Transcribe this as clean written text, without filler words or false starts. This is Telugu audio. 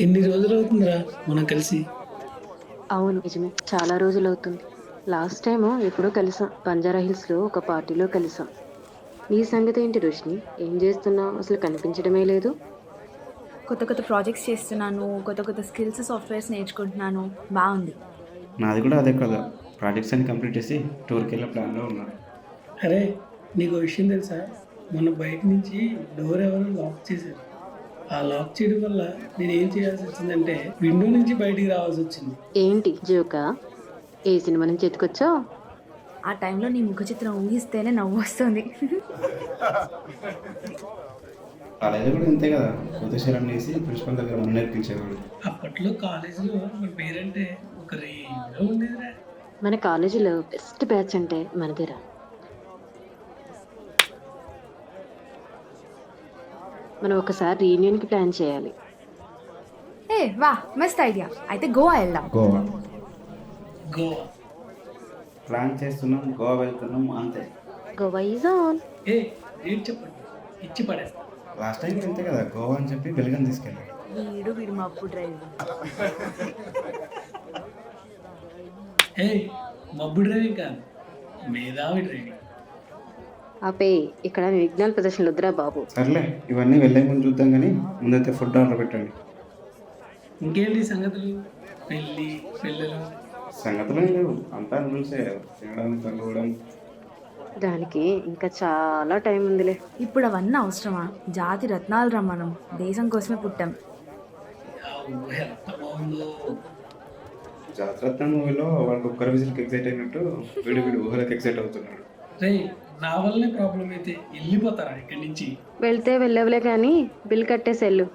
ఎన్ని రోజులు అవుతుందిరా మనం కలిసి? అవును నిజమే, చాలా రోజులు అవుతుంది. లాస్ట్ టైం ఎప్పుడో కలిసాం, బంజారా హిల్స్ లో ఒక పార్టీలో కలిసాం. నీ సంగతి ఏంటి రోషిని? ఏం చేస్తున్నావు? అసలు కనిపించడమే లేదు. కొత్త కొత్త ప్రాజెక్ట్స్ చేస్తున్నాను, కొత్త కొత్త స్కిల్స్ సాఫ్ట్వేర్స్ నేర్చుకుంటున్నాను. బాగుంది. నాది కూడా అదే కదా. ప్రాజెక్ట్స్ అన్ని కంప్లీట్ చేసి టూర్కి వెళ్ళే ప్లాన్లో ఉన్నా. అరే, నీకు విషయం తెలుసా? మొన్న బయట నుంచి డోర్ ఎవరో లాక్ చేశారు. ఆ లాక్ చేయడం వల్ల నేను ఏం చేయాల్సి వచ్చిందంటే విండో నుంచి బయటికి రావాల్సి వచ్చింది. ఏంటి జోకా? ఏ సినిమా నుంచి ఎత్తుకొచ్చావు? ఆ టైంలో నీ ముఖ చిత్రం ఊహిస్తేనే నవ్వు వస్తుంది. కాలేజీలో కూడా ఇంతే కదా. కొత్తశరం వేసి ప్రిన్సిపల్ దగ్గర మన నేర్పించేవాడు. అప్పట్లో కాలేజీలో మన పేరంటే ఒక రేంజ్లో ఉండేదిరా. మన కాలేజీలో బెస్ట్ బ్యాచ్ అంటే మనదేరా. మనం ఒకసారి రీయూనియన్ కి ప్లాన్ చేయాలి. ఏ వా, మస్త్ ఐడియా. అయితే గోవా వెళ్దాం. గోవా గోవా. ప్లాన్ చేస్తున్నాం, గోవా వెళ్తున్నాం అంతే. Goa is on. A date చెప్పండి, ఇచ్చి పడేస్తా. లాస్ట్ టైం కూడా ఇంతే కదా. గోవా అని చెప్పి బెల్గం తీసుకెళ్ళాడు. వీడు మా అప్పు డ్రైవ్. ఏ మబ్బు డ్రైవింగ్ కాదు, మేధావి డ్రైవింగ్. ఆపే, ఇక్కడ విజ్ఞాన ప్రదర్శనలు వద్దురా బాబు. సర్లే, ఇవన్నీ వెళ్ళే ముందు చూద్దాం, కానీ ముందైతే ఫుడ్ ఆర్డర్ పెట్టండి. ఇంకేంటి సంగతులు? పెళ్ళి పిల్లలు. సంగతులు ఏం లేవు, అంతా రూల్సే. తినడం తగ్గడం. దానికి ఇంకా చాలా టైం ఉందిలే. ఇప్పుడు అవన్నీ అవసరమా? జాతి రత్నాలు రమ్మనం, దేశం కోసమే పుట్టాం. ఎంత బాగుందో. జాతరత్న మూవీలో వాడు ఒక్కరి విజిల్కి ఎక్సైట్ అయినట్టు వీడు ఊహలకు ఎక్సైట్ అవుతున్నాడు. రే, నా వల్లనే ప్రాబ్లం అయితే వెళ్ళిపోతారా ఇక్కడి నుంచి? వెళ్తే వెళ్ళవులే కానీ బిల్ కట్టేసి వెళ్ళు.